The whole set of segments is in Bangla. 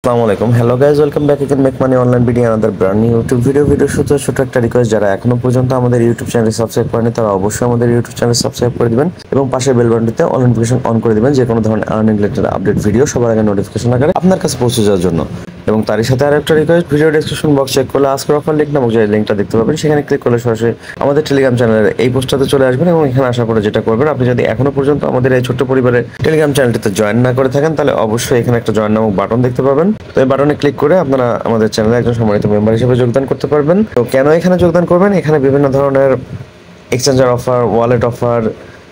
আসসালামু আলাইকুম। Hello guys, welcome back again make money online video another brand new YouTube video শুরুতে ছোট একটা রিকোয়েস্ট, যারা এখনো পর্যন্ত আমাদের ইউটিউব চ্যানেল সাবস্ক্রাইব করেনি তারা অবশ্যই আমাদের ইউটিউব চ্যানেল সাবস্ক্রাইব করে দিবেন এবং পাশে বেল বাটনটিতে অল নোটিফিকেশন অন করে দিবেন, যে কোনো ধরনের আর্নিং রিলেটেড আপডেট ভিডিও সবার আগে নোটিফিকেশন আকারে আপনার কাছে পৌঁছে যাওয়ার জন্য। এবং তারই সাথে আরেকটা request, video description box check করলে আজকের অফার লিঙ্ক নামক যে লিঙ্কটা দেখতে পাবেন সেখানে ক্লিক করলে সরাসরি আমাদের টেলিগ্রাম চ্যানেলের এই পোস্টটাতে চলে আসবেন এবং এখানে আসার পরে যেটা করবেন, আপনি যদি এখনো পর্যন্ত আমাদের এই ছোট্ট পরিবারের টেলিগ্রাম চ্যানেলটিতে জয়েন না করে থাকেন তাহলে অবশ্যই এখানে একটা জয়েন নামক বাটন দেখতে পাবেন। তো এই বাটনে ক্লিক করে আপনারা আমাদের চ্যানেলে একজন সম্মানিত মেম্বার হিসেবে যোগদান করতে পারবেন। তো কেন এখানে যোগদান করবেন, এখানে বিভিন্ন ধরনের এক্সচেঞ্জার অফার, ওয়ালেট অফার,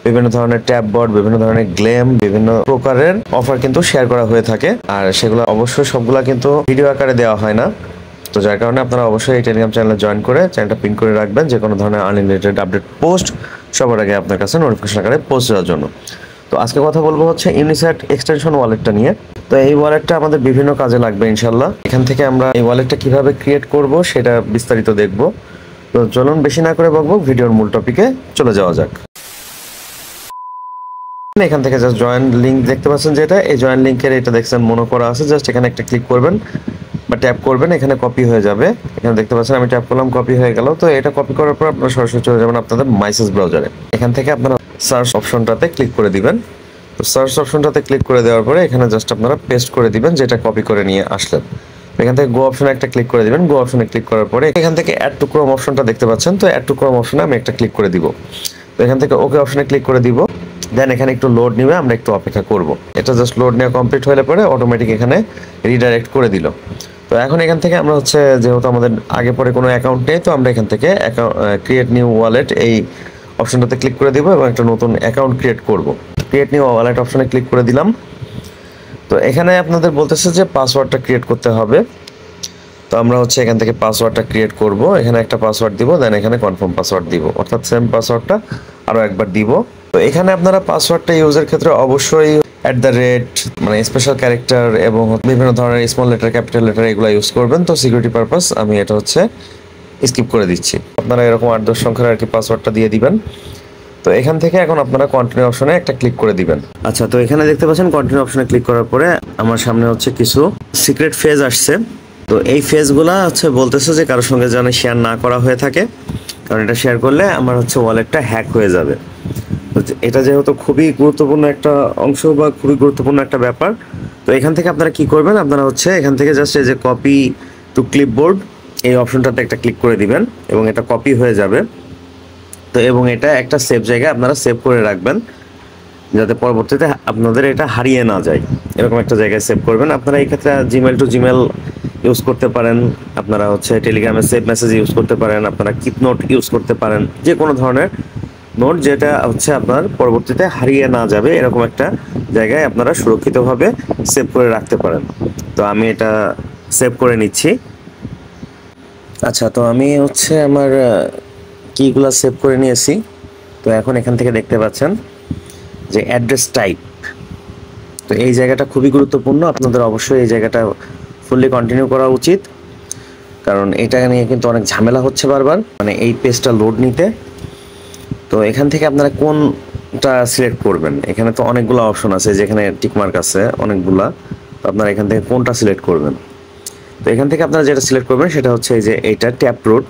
বিভিন্ন ধরনের ট্যাব বোর্ড, বিভিন্ন ধরনের গ্লেম, বিভিন্ন প্রকারের অফার কিন্তু শেয়ার করা হয়ে থাকে। আর সেগুলো অবশ্যই সবগুলা কিন্তু ভিডিও আকারে দেওয়া হয় না। তো যার কারণে আপনারা অবশ্যই এই টেলিগ্রাম চ্যানেলে জয়েন করে চ্যানেলটা পিন করে রাখবেন, যে কোনো ধরনের আর্নিং রিলেটেড আপডেট পোস্ট সবার আগে আপনার কাছে নোটিফিকেশন আকারে পৌঁছে যাওয়ার জন্য। তো আজকে কথা বলবো হচ্ছে ইউনিসেট এক্সটেনশন ওয়ালেটটা নিয়ে। তো এই ওয়ালেটটা আমাদের বিভিন্ন কাজে লাগবে ইনশাল্লাহ। এখান থেকে আমরা এই ওয়ালেটটা কিভাবে ক্রিয়েট করব সেটা বিস্তারিত দেখব। তো চলুন বেশি না করে বকবক, ভিডিওর মূল টপিকে চলে যাওয়া যাক। এখান থেকে জাস্ট জয়েন লিঙ্ক দেখতে পাচ্ছেন, যেটা এই জয়েন লিঙ্কের এটা দেখছেন মনো করা আছে, জাস্ট এখানে একটা ক্লিক করবেন বা ট্যাপ করবেন, এখানে কপি হয়ে যাবে। এখানে দেখতে পাচ্ছেন আমি ট্যাপ করলাম, কপি হয়ে গেল। তো এটা কপি করার পর আপনারা সরাসরি চলে যাবেন আপনাদের মাইসেজ ব্রাউজারে। এখান থেকে আপনারা সার্চ অপশনটাতে ক্লিক করে দিবেন। তো সার্চ অপশনটাতে ক্লিক করে দেওয়ার পরে এখানে জাস্ট আপনারা পেস্ট করে দিবেন যেটা কপি করে নিয়ে আসলেন। এখান থেকে গো অপশনে একটা ক্লিক করে দিবেন। গো অপশনে ক্লিক করার পরে এখান থেকে অ্যাড টু ক্রোম অপশনটা দেখতে পাচ্ছেন, তো অ্যাড টু ক্রোম অপশনে আমি একটা ক্লিক করে দিব। তো এখান থেকে ওকে অপশনে ক্লিক করে দিব। দেন এখানে একটু লোড নিবে, আমরা একটু অপেক্ষা করব। এটা জাস্ট লোড নেওয়া কমপ্লিট হলে পরে অটোমেটিক এখানে রিডাইরেক্ট করে দিল। তো এখন এখান থেকে আমরা হচ্ছে যেহেতু আমাদের আগে পরে কোনো অ্যাকাউন্ট নেই, তো আমরা এখান থেকে ক্রিয়েট নিউ ওয়ালেট এই অপশনটাতে ক্লিক করে দিব এবং একটা নতুন অ্যাকাউন্ট ক্রিয়েট করব। ক্রিয়েট নিউ ওয়ালেট অপশনে ক্লিক করে দিলাম। তো এখানে আপনাদের বলতেছে যে পাসওয়ার্ডটা ক্রিয়েট করতে হবে। তো আমরা হচ্ছে এখান থেকে পাসওয়ার্ডটা ক্রিয়েট করব। এখানে একটা পাসওয়ার্ড দিব, দেন এখানে কনফার্ম পাসওয়ার্ড দিব, অর্থাৎ সেম পাসওয়ার্ডটা আরও একবার দিব। তো এখানে আপনারা পাসওয়ার্ডটা ইউজের ক্ষেত্রে অবশ্যই @ মানে স্পেশাল ক্যারেক্টার এবং বিভিন্ন ধরনের স্মল লেটার, ক্যাপিটাল লেটার এগুলো ইউজ করবেন। তো সিকিউরিটি পারপাস আমি এটা হচ্ছে স্কিপ করে দিচ্ছি। আপনারা এরকম 8-10 সংখ্যার আর কি পাসওয়ার্ডটা দিয়ে দিবেন। তো এখান থেকে এখন আপনারা কন্টিনিউ অপশনে একটা ক্লিক করে দিবেন। আচ্ছা, তো এখানে দেখতে পাচ্ছেন কন্টিনিউ অপশনে ক্লিক করার পরে আমার সামনে হচ্ছে কিছু সিক্রেট ফেজ আসছে। তো এই ফেজগুলা হচ্ছে বলতেছে যে কারোর সঙ্গে যেন শেয়ার না করা হয়ে থাকে, কারণ এটা শেয়ার করলে আমার হচ্ছে ওয়ালেটটা হ্যাক হয়ে যাবে। এটা যেহেতু খুবই গুরুত্বপূর্ণ একটা অংশ বা খুবই গুরুত্বপূর্ণ একটা ব্যাপার, তো এখান থেকে আপনারা কি করবেন, আপনারা হচ্ছে এখান থেকে জাস্ট এই যে কপি টু ক্লিপবোর্ড এই অপশনটাতে একটা ক্লিক করে দিবেন এবং এটা কপি হয়ে যাবে। তো এবং এটা একটা সেভ জায়গায় আপনারা সেভ করে রাখবেন, যাতে পরবর্তীতে আপনাদের এটা হারিয়ে না যায়। এরকম একটা জায়গায় সেভ করবেন। আপনারা এই ক্ষেত্রে জিমেল টু জিমেল ইউজ করতে পারেন, আপনারা হচ্ছে টেলিগ্রামে সেভ মেসেজ ইউজ করতে পারেন, আপনারা কিপ নোট ইউজ করতে পারেন, যে কোনো ধরনের নোট যেটা হচ্ছে আপনার পরবর্তীতে হারিয়ে না যাবে, এরকম একটা জায়গায় আপনারা সুরক্ষিতভাবে সেভ করে রাখতে পারেন। তো আমি এটা সেভ করে নিচ্ছি। আচ্ছা, তো আমি হচ্ছে আমার কিগুলো সেভ করে নিয়েছি। তো এখন এখান থেকে দেখতে পাচ্ছেন যে অ্যাড্রেস টাইপ, তো এই জায়গাটা খুবই গুরুত্বপূর্ণ। আপনাদের অবশ্যই এই জায়গাটা ফুললি কন্টিনিউ করা উচিত, কারণ এটা নিয়ে কিন্তু অনেক ঝামেলা হচ্ছে বারবার, মানে এই পেজটা লোড নিতে। তো এখান থেকে আপনারা কোনটা সিলেক্ট করবেন, এখানে তো অনেকগুলো অপশন আছে, যেখানে টিকমার্ক আছে অনেকগুলা। তো আপনারা এখান থেকে কোনটা সিলেক্ট করবেন, তো এখান থেকে আপনারা যেটা সিলেক্ট করবেন সেটা হচ্ছে এই যে এইটা ট্যাপ রুট।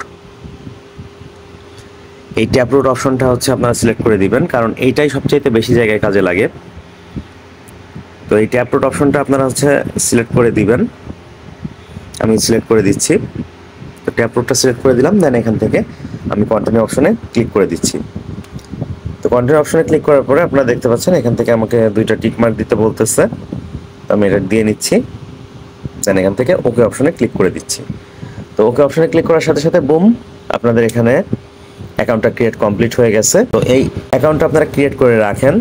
এই ট্যাপ রুট অপশনটা হচ্ছে আপনারা সিলেক্ট করে দিবেন, কারণ এইটাই সবচাইতে বেশি জায়গায় কাজে লাগে। তো এই ট্যাপ রুট অপশনটা আপনারা হচ্ছে সিলেক্ট করে দিবেন। আমি সিলেক্ট করে দিচ্ছি। তো ট্যাপ রুটটা সিলেক্ট করে দিলাম, দেন এখান থেকে আমি কন্টিনিউ অপশনে ক্লিক করে দিচ্ছি। তো কন্টিনিউ অপশনে ক্লিক করার পরে আপনারা দেখতে পাচ্ছেন এখান থেকে আমাকে 2টা টিক মার্ক দিতে বলতেছে, তো আমি এটা দিয়ে নিচ্ছি। দেন এখান থেকে ওকে অপশনে ক্লিক করে দিচ্ছি। তো ওকে অপশনে ক্লিক করার সাথে সাথে বুম, আপনাদের এখানে অ্যাকাউন্টটা ক্রিয়েট কমপ্লিট হয়ে গেছে। তো এই অ্যাকাউন্টটা আপনারা ক্রিয়েট করে রাখেন,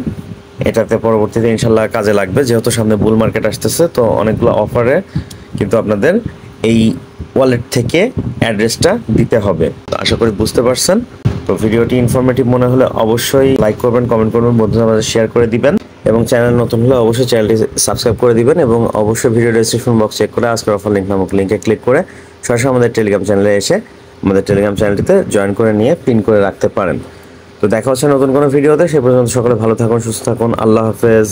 এটাতে পরবর্তীতে ইনশাল্লাহ কাজে লাগবে। যেহেতু সামনে বুল মার্কেট আসতেছে, তো অনেকগুলো অফারে কিন্তু আপনাদের এই ওয়ালেট থেকে অ্যাড্রেসটা দিতে হবে। তো আশা করি বুঝতে পারছেন। তো ভিডিওটি ইনফরমেটিভ মনে হলে অবশ্যই লাইক করবেন, কমেন্ট করবেন, বন্ধুদের মাঝে শেয়ার করে দিবেন এবং চ্যানেল নতুন হলে অবশ্যই চ্যানেলটি সাবস্ক্রাইব করে দিবেন এবং অবশ্যই ভিডিও ডেসক্রিপশন বক্স চেক করে আজকের অফার লিঙ্ক নামক লিঙ্কে ক্লিক করে সরাসরি আমাদের টেলিগ্রাম চ্যানেলে এসে আমাদের টেলিগ্রাম চ্যানেলটিতে জয়েন করে নিয়ে পিন করে রাখতে পারেন। তো দেখা হচ্ছে নতুন কোনো ভিডিওতে। সে পর্যন্ত সকলে ভালো থাকুন, সুস্থ থাকুন। আল্লাহ হাফেজ।